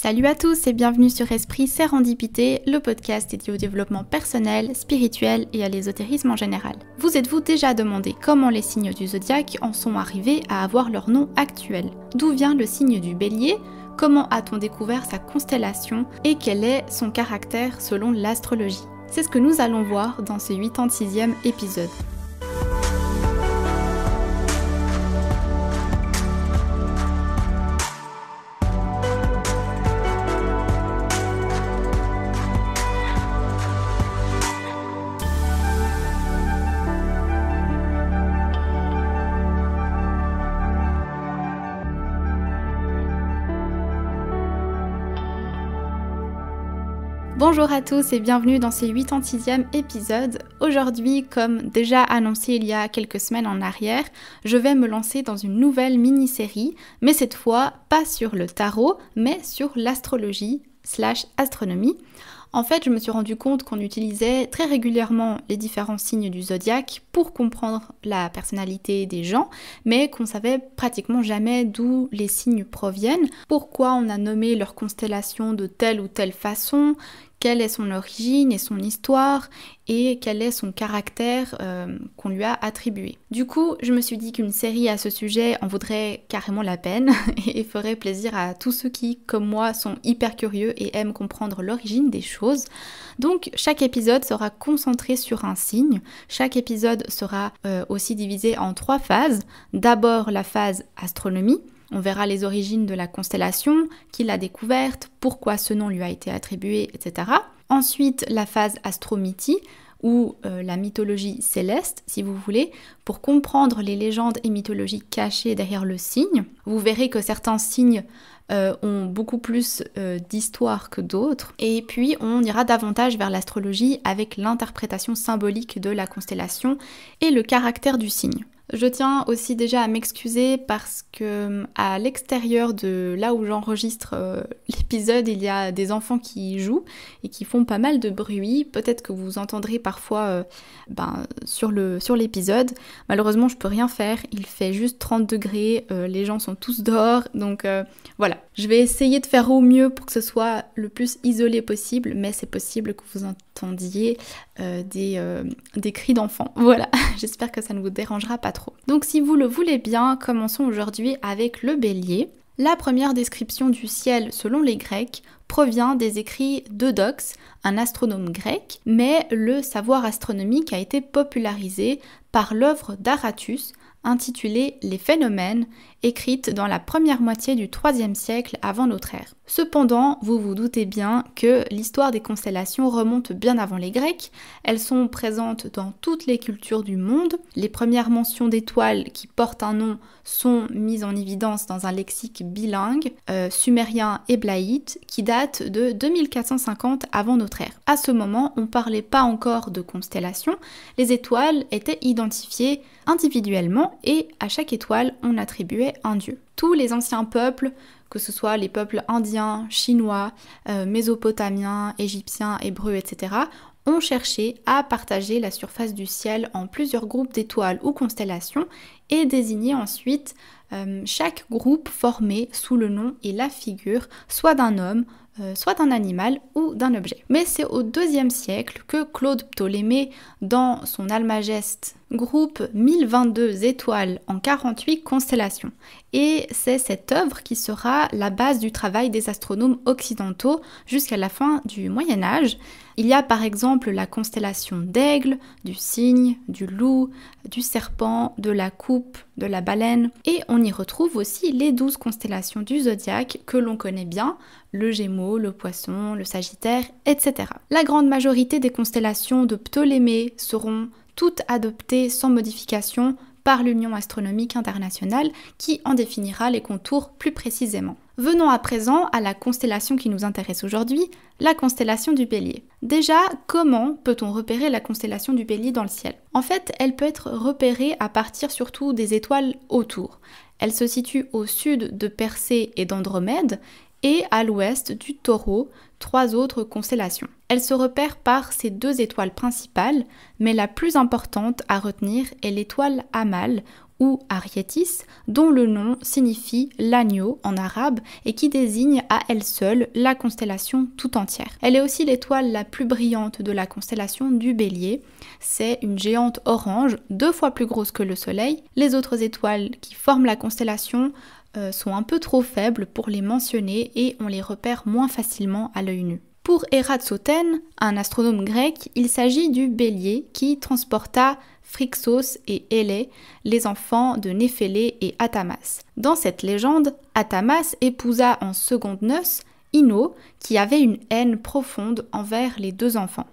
Salut à tous et bienvenue sur Esprit Sérendipité, le podcast dédié au développement personnel, spirituel et à l'ésotérisme en général. Vous êtes-vous déjà demandé comment les signes du zodiaque en sont arrivés à avoir leur nom actuel? D'où vient le signe du Bélier? Comment a-t-on découvert sa constellation? Et quel est son caractère selon l'astrologie? C'est ce que nous allons voir dans ce 86e épisode. Bonjour à tous et bienvenue dans ce 86e épisode. Aujourd'hui, comme déjà annoncé il y a quelques semaines en arrière, je vais me lancer dans une nouvelle mini-série, mais cette fois pas sur le tarot, mais sur l'astrologie/astronomie. En fait, je me suis rendu compte qu'on utilisait très régulièrement les différents signes du zodiaque pour comprendre la personnalité des gens, mais qu'on savait pratiquement jamais d'où les signes proviennent, pourquoi on a nommé leur constellation de telle ou telle façon, quelle est son origine et son histoire, et quel est son caractère qu'on lui a attribué. Du coup, je me suis dit qu'une série à ce sujet en vaudrait carrément la peine et ferait plaisir à tous ceux qui, comme moi, sont hyper curieux et aiment comprendre l'origine des choses. Donc, chaque épisode sera concentré sur un signe. Chaque épisode sera aussi divisé en 3 phases. D'abord, la phase astronomie. On verra les origines de la constellation, qui l'a découverte, pourquoi ce nom lui a été attribué, etc. Ensuite, la phase astromythie, ou la mythologie céleste, si vous voulez, pour comprendre les légendes et mythologies cachées derrière le signe. Vous verrez que certains signes ont beaucoup plus d'histoire que d'autres. Et puis, on ira davantage vers l'astrologie avec l'interprétation symbolique de la constellation et le caractère du signe. Je tiens aussi déjà à m'excuser parce que à l'extérieur de là où j'enregistre l'épisode, il y a des enfants qui jouent et qui font pas mal de bruit. Peut-être que vous entendrez parfois sur l'épisode. Malheureusement, je peux rien faire. Il fait juste 30 degrés, les gens sont tous dehors. Donc voilà, je vais essayer de faire au mieux pour que ce soit le plus isolé possible, mais c'est possible que vous entendiez des cris d'enfants. Voilà, j'espère que ça ne vous dérangera pas trop. Donc si vous le voulez bien, commençons aujourd'hui avec le Bélier. La première description du ciel selon les Grecs provient des écrits d'Eudoxe, un astronome grec, mais le savoir astronomique a été popularisé par l'œuvre d'Aratus intitulée Les Phénomènes, écrite dans la première moitié du IIIe siècle avant notre ère. Cependant, vous vous doutez bien que l'histoire des constellations remonte bien avant les Grecs. Elles sont présentes dans toutes les cultures du monde. Les premières mentions d'étoiles qui portent un nom sont mises en évidence dans un lexique bilingue, sumérien héblaïte, qui date de 2450 avant notre ère. À ce moment, on ne parlait pas encore de constellations. Les étoiles étaient identifiées individuellement et à chaque étoile, on attribuait un dieu. Tous les anciens peuples, que ce soit les peuples indiens, chinois, mésopotamiens, égyptiens, hébreux, etc., ont cherché à partager la surface du ciel en plusieurs groupes d'étoiles ou constellations et désigner ensuite chaque groupe formé sous le nom et la figure soit d'un homme, soit d'un animal ou d'un objet. Mais c'est au IIe siècle que Claude Ptolémée, dans son Almageste, groupe 1022 étoiles en 48 constellations. Et c'est cette œuvre qui sera la base du travail des astronomes occidentaux jusqu'à la fin du Moyen-Âge. Il y a par exemple la constellation d'Aigle, du Cygne, du Loup, du Serpent, de la Coupe, de la Baleine. Et on y retrouve aussi les 12 constellations du zodiaque que l'on connaît bien, le Gémeaux, le Poisson, le Sagittaire, etc. La grande majorité des constellations de Ptolémée seront toutes adoptées sans modification par l'Union astronomique internationale qui en définira les contours plus précisément. Venons à présent à la constellation qui nous intéresse aujourd'hui, la constellation du Bélier. Déjà, comment peut-on repérer la constellation du Bélier dans le ciel? En fait, elle peut être repérée à partir surtout des étoiles autour. Elle se situe au sud de Persée et d'Andromède et à l'ouest du Taureau, 3 autres constellations. Elle se repère par ces 2 étoiles principales, mais la plus importante à retenir est l'étoile Hamal, ou Ariétis, dont le nom signifie l'agneau en arabe et qui désigne à elle seule la constellation tout entière. Elle est aussi l'étoile la plus brillante de la constellation du Bélier. C'est une géante orange, 2 fois plus grosse que le Soleil. Les autres étoiles qui forment la constellation sont un peu trop faibles pour les mentionner et on les repère moins facilement à l'œil nu. Pour Eratosthène, un astronome grec, il s'agit du Bélier qui transporta Phrixos et Hélé, les enfants de Néphélé et Athamas. Dans cette légende, Athamas épousa en secondes noces Ino, qui avait une haine profonde envers les 2 enfants.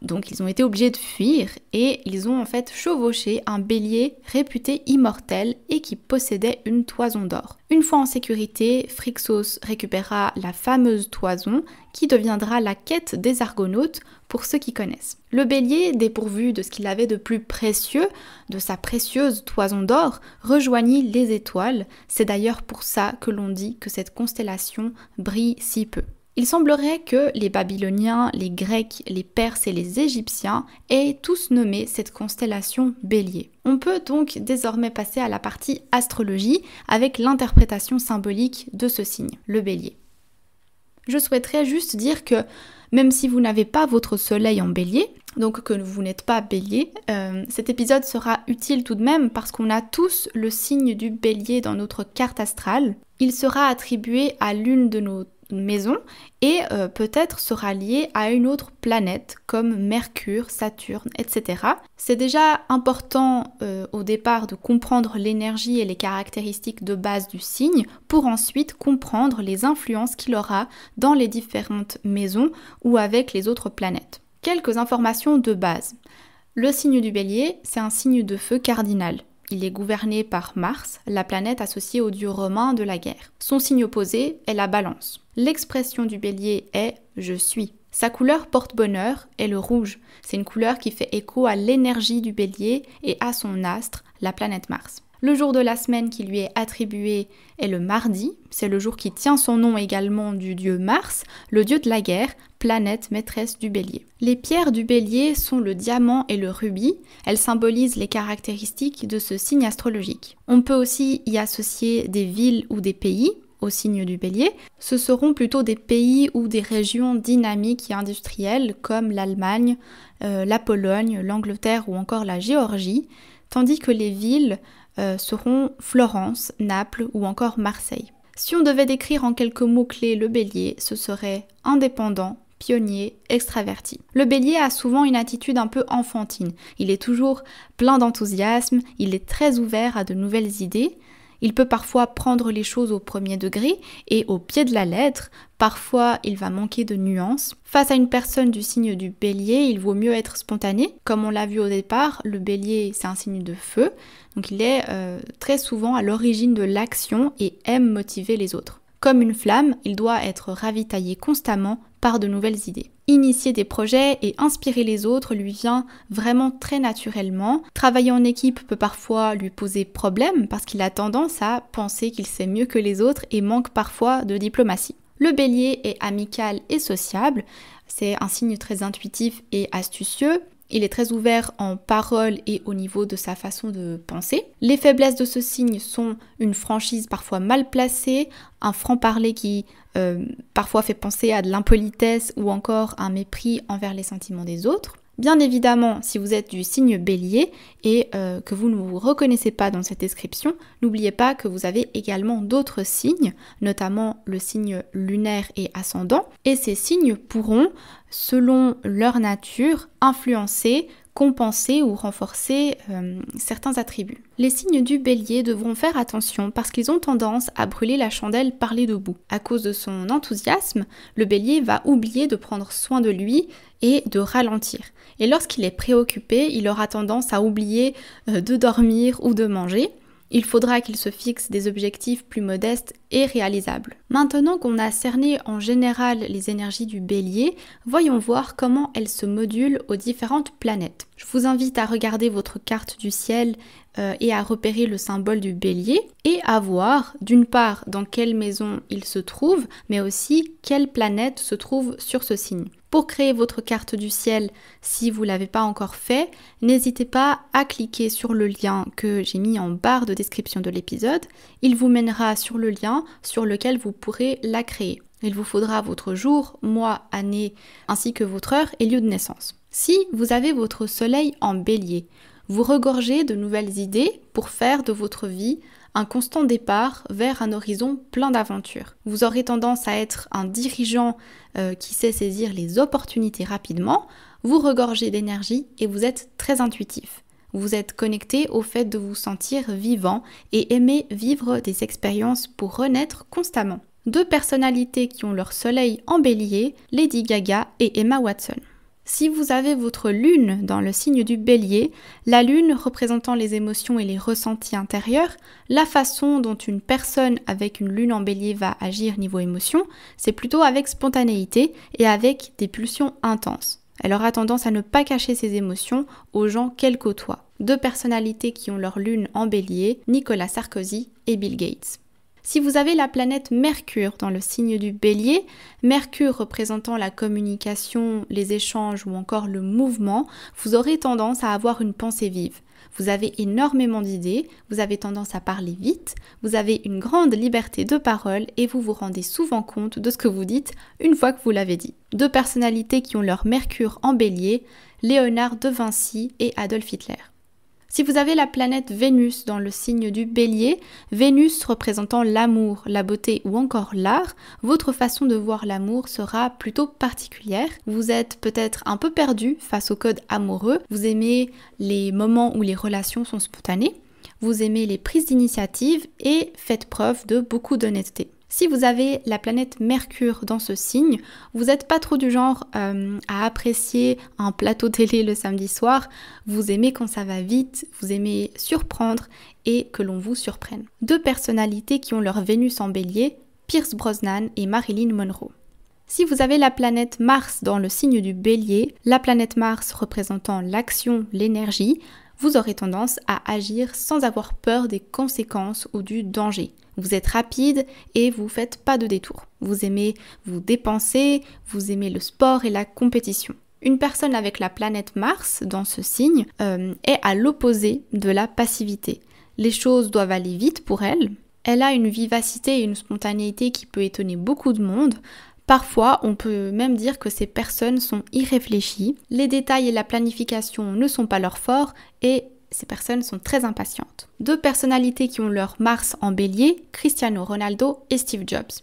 Donc ils ont été obligés de fuir et ils ont en fait chevauché un bélier réputé immortel et qui possédait une toison d'or. Une fois en sécurité, Phrixos récupéra la fameuse toison qui deviendra la quête des Argonautes pour ceux qui connaissent. Le bélier, dépourvu de ce qu'il avait de plus précieux, de sa précieuse toison d'or, rejoignit les étoiles. C'est d'ailleurs pour ça que l'on dit que cette constellation brille si peu. Il semblerait que les Babyloniens, les Grecs, les Perses et les Égyptiens aient tous nommé cette constellation Bélier. On peut donc désormais passer à la partie astrologie avec l'interprétation symbolique de ce signe, le Bélier. Je souhaiterais juste dire que même si vous n'avez pas votre soleil en Bélier, donc que vous n'êtes pas Bélier, cet épisode sera utile tout de même parce qu'on a tous le signe du Bélier dans notre carte astrale. Il sera attribué à l'une de nos maison et peut-être sera lié à une autre planète comme Mercure, Saturne, etc. C'est déjà important au départ de comprendre l'énergie et les caractéristiques de base du signe pour ensuite comprendre les influences qu'il aura dans les différentes maisons ou avec les autres planètes. Quelques informations de base. Le signe du Bélier, c'est un signe de feu cardinal. Il est gouverné par Mars, la planète associée au dieu romain de la guerre. Son signe opposé est la Balance. L'expression du Bélier est « je suis ». Sa couleur porte-bonheur est le rouge. C'est une couleur qui fait écho à l'énergie du Bélier et à son astre, la planète Mars. Le jour de la semaine qui lui est attribué est le mardi. C'est le jour qui tient son nom également du dieu Mars, le dieu de la guerre, planète maîtresse du Bélier. Les pierres du Bélier sont le diamant et le rubis. Elles symbolisent les caractéristiques de ce signe astrologique. On peut aussi y associer des villes ou des pays au signe du Bélier. Ce seront plutôt des pays ou des régions dynamiques et industrielles comme l'Allemagne, la Pologne, l'Angleterre ou encore la Géorgie, tandis que les villes seront Florence, Naples ou encore Marseille. Si on devait décrire en quelques mots-clés le Bélier, ce serait indépendant, pionnier, extraverti. Le Bélier a souvent une attitude un peu enfantine. Il est toujours plein d'enthousiasme, il est très ouvert à de nouvelles idées. Il peut parfois prendre les choses au premier degré et au pied de la lettre. Parfois, il va manquer de nuances. Face à une personne du signe du Bélier, il vaut mieux être spontané. Comme on l'a vu au départ, le Bélier, c'est un signe de feu. Donc il est très souvent à l'origine de l'action et aime motiver les autres. Comme une flamme, il doit être ravitaillé constamment par de nouvelles idées. Initier des projets et inspirer les autres lui vient vraiment très naturellement. Travailler en équipe peut parfois lui poser problème parce qu'il a tendance à penser qu'il sait mieux que les autres et manque parfois de diplomatie. Le Bélier est amical et sociable, c'est un signe très intuitif et astucieux. Il est très ouvert en parole et au niveau de sa façon de penser. Les faiblesses de ce signe sont une franchise parfois mal placée, un franc-parler qui parfois fait penser à de l'impolitesse ou encore un mépris envers les sentiments des autres. Bien évidemment, si vous êtes du signe Bélier et que vous ne vous reconnaissez pas dans cette description, n'oubliez pas que vous avez également d'autres signes, notamment le signe lunaire et ascendant, et ces signes pourront, selon leur nature, influencer, compenser ou renforcer certains attributs. Les signes du Bélier devront faire attention parce qu'ils ont tendance à brûler la chandelle par les deux bouts. À cause de son enthousiasme, le Bélier va oublier de prendre soin de lui et de ralentir. Et lorsqu'il est préoccupé, il aura tendance à oublier de dormir ou de manger. Il faudra qu'il se fixe des objectifs plus modestes et réalisables. Maintenant qu'on a cerné en général les énergies du Bélier, voyons voir comment elles se modulent aux différentes planètes. Je vous invite à regarder votre carte du ciel et à repérer le symbole du Bélier et à voir d'une part dans quelle maison il se trouve, mais aussi quelle planète se trouve sur ce signe. Pour créer votre carte du ciel, si vous ne l'avez pas encore fait, n'hésitez pas à cliquer sur le lien que j'ai mis en barre de description de l'épisode. Il vous mènera sur le lien sur lequel vous pourrez la créer. Il vous faudra votre jour, mois, année, ainsi que votre heure et lieu de naissance. Si vous avez votre soleil en bélier, vous regorgez de nouvelles idées pour faire de votre vie un constant départ vers un horizon plein d'aventures. Vous aurez tendance à être un dirigeant qui sait saisir les opportunités rapidement, vous regorgez d'énergie et vous êtes très intuitif. Vous êtes connecté au fait de vous sentir vivant et aimez vivre des expériences pour renaître constamment. 2 personnalités qui ont leur soleil en bélier, Lady Gaga et Emma Watson. Si vous avez votre lune dans le signe du bélier, la lune représentant les émotions et les ressentis intérieurs, la façon dont une personne avec une lune en bélier va agir niveau émotion, c'est plutôt avec spontanéité et avec des pulsions intenses. Elle aura tendance à ne pas cacher ses émotions aux gens qu'elle côtoie. 2 personnalités qui ont leur lune en bélier, Nicolas Sarkozy et Bill Gates. Si vous avez la planète Mercure dans le signe du bélier, Mercure représentant la communication, les échanges ou encore le mouvement, vous aurez tendance à avoir une pensée vive. Vous avez énormément d'idées, vous avez tendance à parler vite, vous avez une grande liberté de parole et vous vous rendez souvent compte de ce que vous dites une fois que vous l'avez dit. 2 personnalités qui ont leur Mercure en bélier, Léonard de Vinci et Adolf Hitler. Si vous avez la planète Vénus dans le signe du bélier, Vénus représentant l'amour, la beauté ou encore l'art, votre façon de voir l'amour sera plutôt particulière. Vous êtes peut-être un peu perdu face au code amoureux, vous aimez les moments où les relations sont spontanées, vous aimez les prises d'initiative et faites preuve de beaucoup d'honnêteté. Si vous avez la planète Mercure dans ce signe, vous n'êtes pas trop du genre à apprécier un plateau télé le samedi soir, vous aimez quand ça va vite, vous aimez surprendre et que l'on vous surprenne. 2 personnalités qui ont leur Vénus en bélier, Pierce Brosnan et Marilyn Monroe. Si vous avez la planète Mars dans le signe du bélier, la planète Mars représentant l'action, l'énergie, vous aurez tendance à agir sans avoir peur des conséquences ou du danger. Vous êtes rapide et vous ne faites pas de détour. Vous aimez vous dépenser, vous aimez le sport et la compétition. Une personne avec la planète Mars dans ce signe est à l'opposé de la passivité. Les choses doivent aller vite pour elle. Elle a une vivacité et une spontanéité qui peut étonner beaucoup de monde. Parfois, on peut même dire que ces personnes sont irréfléchies. Les détails et la planification ne sont pas leur fort et ces personnes sont très impatientes. 2 personnalités qui ont leur Mars en bélier, Cristiano Ronaldo et Steve Jobs.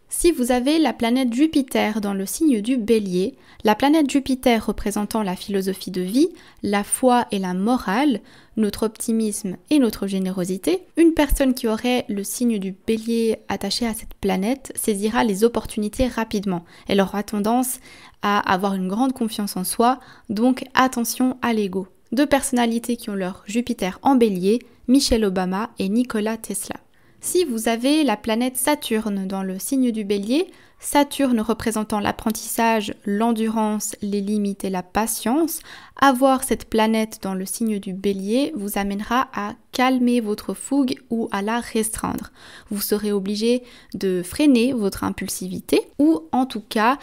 Si vous avez la planète Jupiter dans le signe du bélier, la planète Jupiter représentant la philosophie de vie, la foi et la morale, notre optimisme et notre générosité, une personne qui aurait le signe du bélier attaché à cette planète saisira les opportunités rapidement. Elle aura tendance à avoir une grande confiance en soi, donc attention à l'ego. 2 personnalités qui ont leur Jupiter en bélier, Michelle Obama et Nikola Tesla. Si vous avez la planète Saturne dans le signe du bélier, Saturne représentant l'apprentissage, l'endurance, les limites et la patience, avoir cette planète dans le signe du bélier vous amènera à calmer votre fougue ou à la restreindre. Vous serez obligé de freiner votre impulsivité ou en tout cas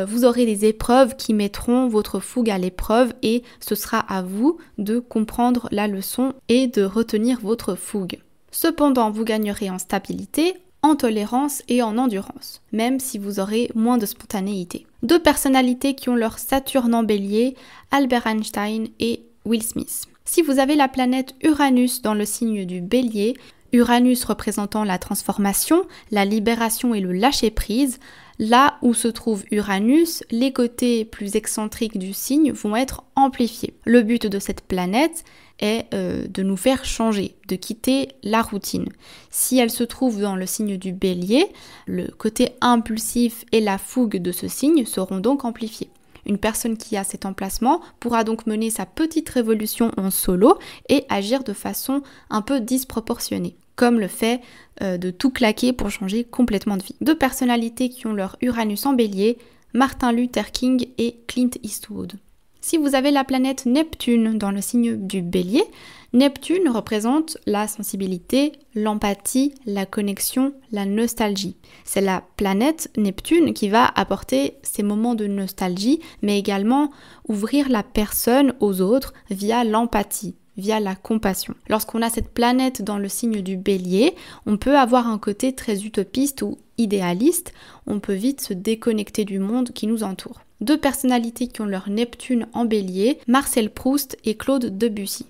vous aurez des épreuves qui mettront votre fougue à l'épreuve et ce sera à vous de comprendre la leçon et de retenir votre fougue. Cependant, vous gagnerez en stabilité, en tolérance et en endurance, même si vous aurez moins de spontanéité. 2 personnalités qui ont leur Saturne en bélier, Albert Einstein et Will Smith. Si vous avez la planète Uranus dans le signe du bélier, Uranus représentant la transformation, la libération et le lâcher-prise, là où se trouve Uranus, les côtés plus excentriques du signe vont être amplifiés. Le but de cette planète est de nous faire changer, de quitter la routine. Si elle se trouve dans le signe du bélier, le côté impulsif et la fougue de ce signe seront donc amplifiés. Une personne qui a cet emplacement pourra donc mener sa petite révolution en solo et agir de façon un peu disproportionnée, comme le fait de tout claquer pour changer complètement de vie. 2 personnalités qui ont leur Uranus en bélier, Martin Luther King et Clint Eastwood. Si vous avez la planète Neptune dans le signe du bélier, Neptune représente la sensibilité, l'empathie, la connexion, la nostalgie. C'est la planète Neptune qui va apporter ces moments de nostalgie, mais également ouvrir la personne aux autres via l'empathie, via la compassion. Lorsqu'on a cette planète dans le signe du Bélier, on peut avoir un côté très utopiste ou idéaliste, on peut vite se déconnecter du monde qui nous entoure. 2 personnalités qui ont leur Neptune en Bélier, Marcel Proust et Claude Debussy.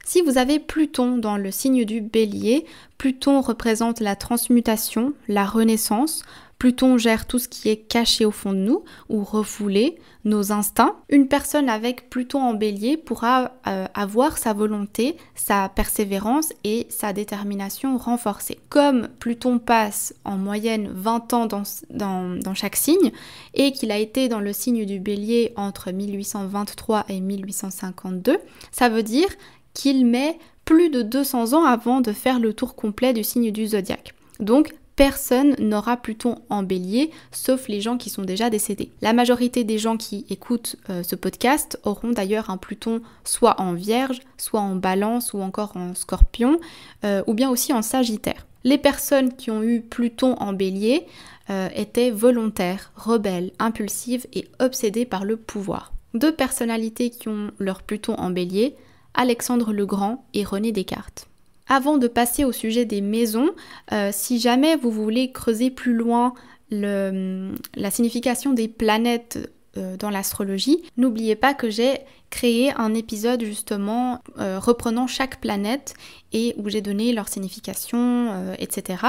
Si vous avez Pluton dans le signe du Bélier, Pluton représente la transmutation, la renaissance. Pluton gère tout ce qui est caché au fond de nous ou refoulé, nos instincts. Une personne avec Pluton en Bélier pourra avoir sa volonté, sa persévérance et sa détermination renforcée. Comme Pluton passe en moyenne 20 ans dans chaque signe et qu'il a été dans le signe du Bélier entre 1823 et 1852, ça veut dire qu'il met plus de 200 ans avant de faire le tour complet du signe du zodiaque. Donc, personne n'aura Pluton en Bélier, sauf les gens qui sont déjà décédés. La majorité des gens qui écoutent ce podcast auront d'ailleurs un Pluton soit en Vierge, soit en Balance ou encore en Scorpion, ou bien aussi en Sagittaire. Les personnes qui ont eu Pluton en Bélier étaient volontaires, rebelles, impulsives et obsédées par le pouvoir. 2 personnalités qui ont leur Pluton en Bélier, Alexandre le Grand et René Descartes. Avant de passer au sujet des maisons, si jamais vous voulez creuser plus loin la signification des planètes dans l'astrologie, n'oubliez pas que j'ai créé un épisode justement reprenant chaque planète et où j'ai donné leur signification, etc.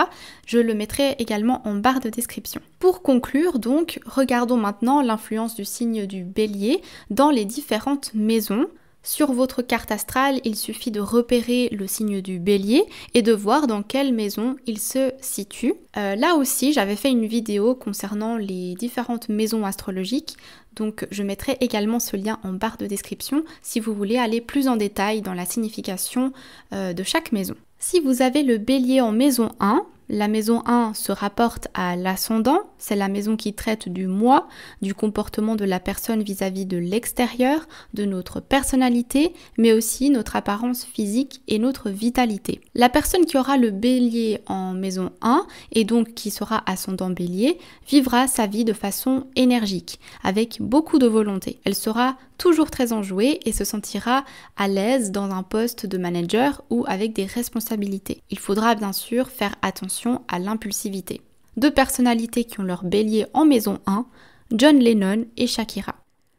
Je le mettrai également en barre de description. Pour conclure donc, regardons maintenant l'influence du signe du Bélier dans les différentes maisons. Sur votre carte astrale, il suffit de repérer le signe du Bélier et de voir dans quelle maison il se situe. Là aussi, j'avais fait une vidéo concernant les différentes maisons astrologiques, donc je mettrai également ce lien en barre de description si vous voulez aller plus en détail dans la signification de chaque maison. Si vous avez le Bélier en maison 1, la maison 1 se rapporte à l'ascendant, c'est la maison qui traite du moi, du comportement de la personne vis-à-vis de l'extérieur, de notre personnalité, mais aussi notre apparence physique et notre vitalité. La personne qui aura le Bélier en maison 1 et donc qui sera ascendant Bélier vivra sa vie de façon énergique, avec beaucoup de volonté. Elle sera toujours très enjouée et se sentira à l'aise dans un poste de manager ou avec des responsabilités. Il faudra bien sûr faire attention à l'impulsivité. 2 personnalités qui ont leur Bélier en maison 1, John Lennon et Shakira.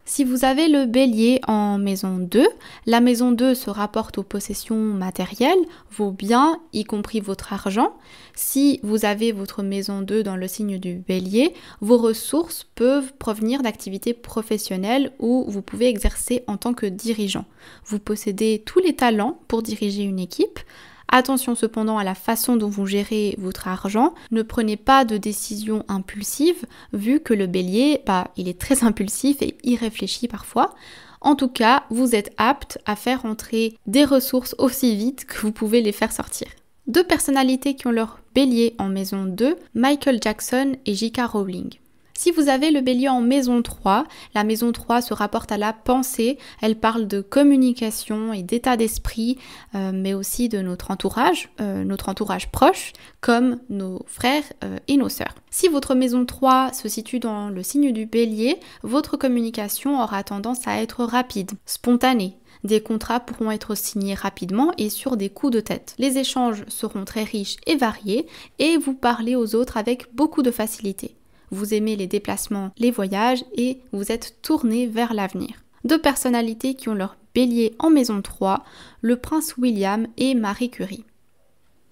Si vous avez le Bélier en maison 2, la maison 2 se rapporte aux possessions matérielles, vos biens, y compris votre argent. Si vous avez votre maison 2 dans le signe du Bélier, vos ressources peuvent provenir d'activités professionnelles où vous pouvez exercer en tant que dirigeant. Vous possédez tous les talents pour diriger une équipe. Attention cependant à la façon dont vous gérez votre argent. Ne prenez pas de décisions impulsives, vu que le Bélier, il est très impulsif et irréfléchi parfois. En tout cas, vous êtes apte à faire entrer des ressources aussi vite que vous pouvez les faire sortir. 2 personnalités qui ont leur Bélier en maison 2, Michael Jackson et J.K. Rowling. Si vous avez le Bélier en maison 3, la maison 3 se rapporte à la pensée, elle parle de communication et d'état d'esprit, mais aussi de notre entourage proche, comme nos frères et nos sœurs. Si votre maison 3 se situe dans le signe du Bélier, votre communication aura tendance à être rapide, spontanée. Des contrats pourront être signés rapidement et sur des coups de tête. Les échanges seront très riches et variés et vous parlez aux autres avec beaucoup de facilité. Vous aimez les déplacements, les voyages et vous êtes tourné vers l'avenir. 2 personnalités qui ont leur Bélier en maison 3, le prince William et Marie Curie.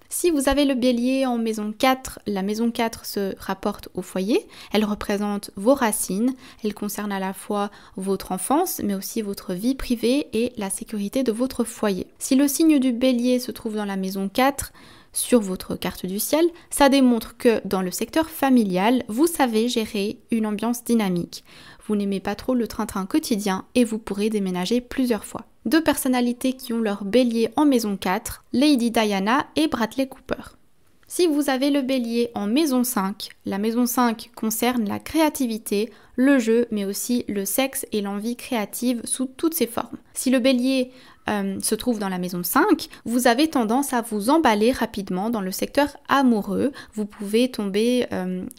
Si vous avez le Bélier en maison 4, la maison 4 se rapporte au foyer. Elle représente vos racines. Elle concerne à la fois votre enfance, mais aussi votre vie privée et la sécurité de votre foyer. Si le signe du Bélier se trouve dans la maison 4, sur votre carte du ciel, ça démontre que dans le secteur familial, vous savez gérer une ambiance dynamique. Vous n'aimez pas trop le train-train quotidien et vous pourrez déménager plusieurs fois. 2 personnalités qui ont leur Bélier en maison 4, Lady Diana et Bradley Cooper. Si vous avez le Bélier en maison 5, la maison 5 concerne la créativité, le jeu, mais aussi le sexe et l'envie créative sous toutes ses formes. Si le Bélier se trouve dans la maison 5, vous avez tendance à vous emballer rapidement dans le secteur amoureux. Vous pouvez tomber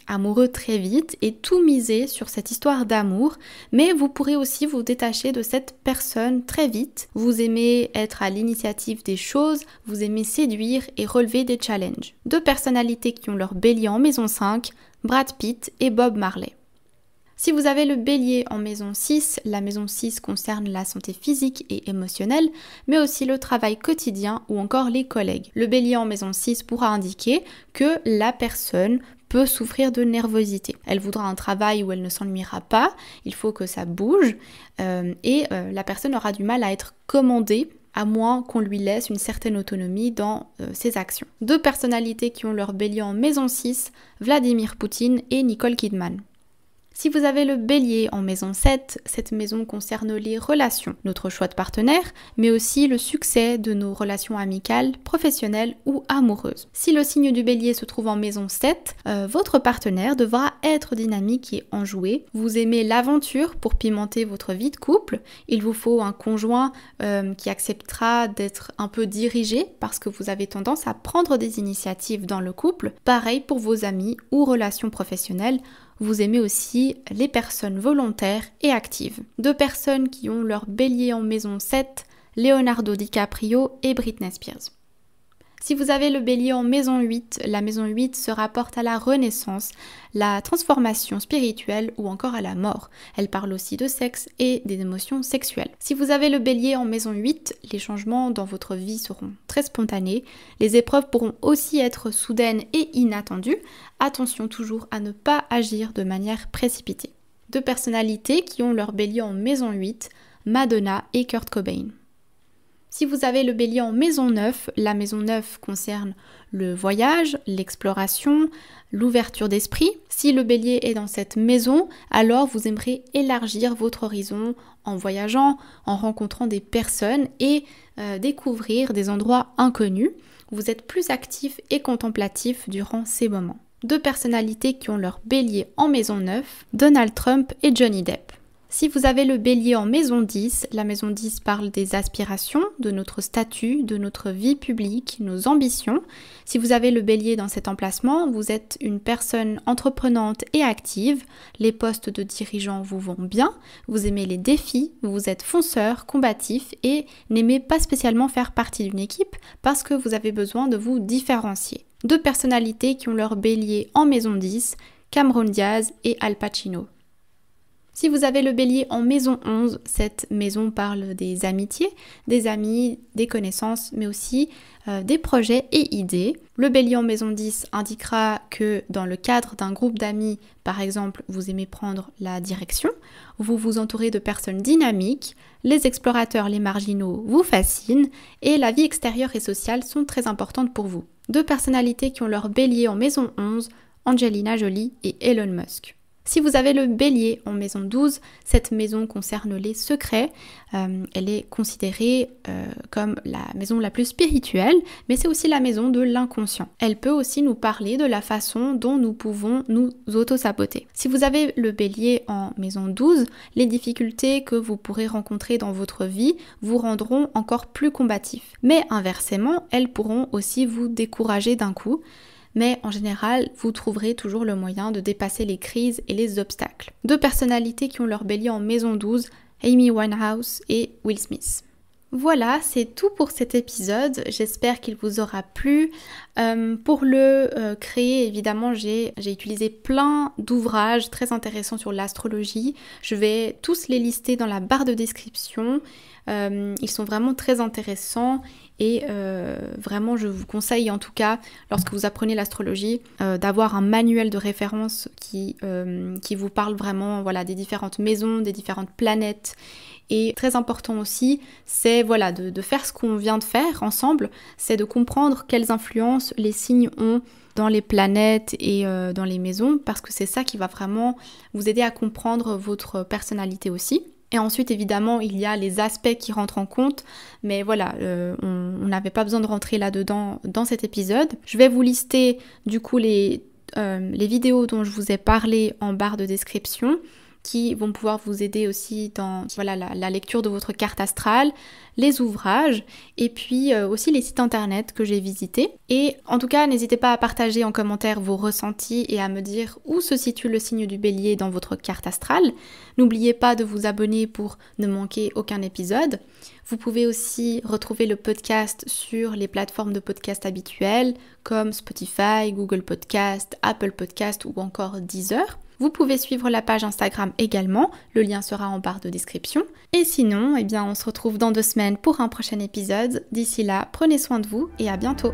amoureux très vite et tout miser sur cette histoire d'amour, mais vous pourrez aussi vous détacher de cette personne très vite. Vous aimez être à l'initiative des choses, vous aimez séduire et relever des challenges. 2 personnalités qui ont leur bélier en maison 5, Brad Pitt et Bob Marley. Si vous avez le bélier en maison 6, la maison 6 concerne la santé physique et émotionnelle, mais aussi le travail quotidien ou encore les collègues. Le bélier en maison 6 pourra indiquer que la personne peut souffrir de nervosité. Elle voudra un travail où elle ne s'ennuiera pas, il faut que ça bouge, et la personne aura du mal à être commandée à moins qu'on lui laisse une certaine autonomie dans ses actions. 2 personnalités qui ont leur bélier en maison 6, Vladimir Poutine et Nicole Kidman. Si vous avez le bélier en maison 7, cette maison concerne les relations, notre choix de partenaire, mais aussi le succès de nos relations amicales, professionnelles ou amoureuses. Si le signe du bélier se trouve en maison 7, votre partenaire devra être dynamique et enjoué. Vous aimez l'aventure pour pimenter votre vie de couple. Il vous faut un conjoint qui acceptera d'être un peu dirigé parce que vous avez tendance à prendre des initiatives dans le couple. Pareil pour vos amis ou relations professionnelles. Vous aimez aussi les personnes volontaires et actives. 2 personnes qui ont leur bélier en maison 7, Leonardo DiCaprio et Britney Spears. Si vous avez le bélier en maison 8, la maison 8 se rapporte à la renaissance, la transformation spirituelle ou encore à la mort. Elle parle aussi de sexe et des émotions sexuelles. Si vous avez le bélier en maison 8, les changements dans votre vie seront très spontanés. Les épreuves pourront aussi être soudaines et inattendues. Attention toujours à ne pas agir de manière précipitée. 2 personnalités qui ont leur bélier en maison 8, Madonna et Kurt Cobain. Si vous avez le bélier en maison 9, la maison 9 concerne le voyage, l'exploration, l'ouverture d'esprit. Si le bélier est dans cette maison, alors vous aimerez élargir votre horizon en voyageant, en rencontrant des personnes et découvrir des endroits inconnus. Vous êtes plus actif et contemplatif durant ces moments. 2 personnalités qui ont leur bélier en maison 9, Donald Trump et Johnny Depp. Si vous avez le bélier en maison 10, la maison 10 parle des aspirations, de notre statut, de notre vie publique, nos ambitions. Si vous avez le bélier dans cet emplacement, vous êtes une personne entreprenante et active. Les postes de dirigeant vous vont bien, vous aimez les défis, vous êtes fonceur, combatif et n'aimez pas spécialement faire partie d'une équipe parce que vous avez besoin de vous différencier. 2 personnalités qui ont leur bélier en maison 10, Cameron Diaz et Al Pacino. Si vous avez le bélier en maison 11, cette maison parle des amitiés, des amis, des connaissances, mais aussi des projets et idées. Le bélier en maison 10 indiquera que dans le cadre d'un groupe d'amis, par exemple, vous aimez prendre la direction, vous vous entourez de personnes dynamiques, les explorateurs, les marginaux vous fascinent et la vie extérieure et sociale sont très importantes pour vous. 2 personnalités qui ont leur bélier en maison 11, Angelina Jolie et Elon Musk. Si vous avez le bélier en maison 12, cette maison concerne les secrets. Elle est considérée comme la maison la plus spirituelle, mais c'est aussi la maison de l'inconscient. Elle peut aussi nous parler de la façon dont nous pouvons nous auto-saboter. Si vous avez le bélier en maison 12, les difficultés que vous pourrez rencontrer dans votre vie vous rendront encore plus combatif. Mais inversement, elles pourront aussi vous décourager d'un coup. Mais en général, vous trouverez toujours le moyen de dépasser les crises et les obstacles. 2 personnalités qui ont leur bélier en maison 12, Amy Winehouse et Will Smith. Voilà, c'est tout pour cet épisode. J'espère qu'il vous aura plu. Pour le créer, évidemment, j'ai utilisé plein d'ouvrages très intéressants sur l'astrologie. Je vais tous les lister dans la barre de description. Ils sont vraiment très intéressants et vraiment je vous conseille en tout cas lorsque vous apprenez l'astrologie d'avoir un manuel de référence qui vous parle vraiment voilà, des différentes maisons, des différentes planètes. Et très important aussi, c'est voilà, de faire ce qu'on vient de faire ensemble, c'est de comprendre quelles influences les signes ont dans les planètes et dans les maisons, parce que c'est ça qui va vraiment vous aider à comprendre votre personnalité aussi. Et ensuite, évidemment, il y a les aspects qui rentrent en compte, mais voilà, on n'avait pas besoin de rentrer là-dedans dans cet épisode. Je vais vous lister du coup les vidéos dont je vous ai parlé en barre de description. qui vont pouvoir vous aider aussi dans la lecture de votre carte astrale, les ouvrages et puis aussi les sites internet que j'ai visités. Et en tout cas, n'hésitez pas à partager en commentaire vos ressentis et à me dire où se situe le signe du Bélier dans votre carte astrale. N'oubliez pas de vous abonner pour ne manquer aucun épisode. Vous pouvez aussi retrouver le podcast sur les plateformes de podcast habituelles comme Spotify, Google Podcast, Apple Podcast ou encore Deezer. Vous pouvez suivre la page Instagram également, le lien sera en barre de description. Et sinon, on se retrouve dans 2 semaines pour un prochain épisode. D'ici là, prenez soin de vous et à bientôt.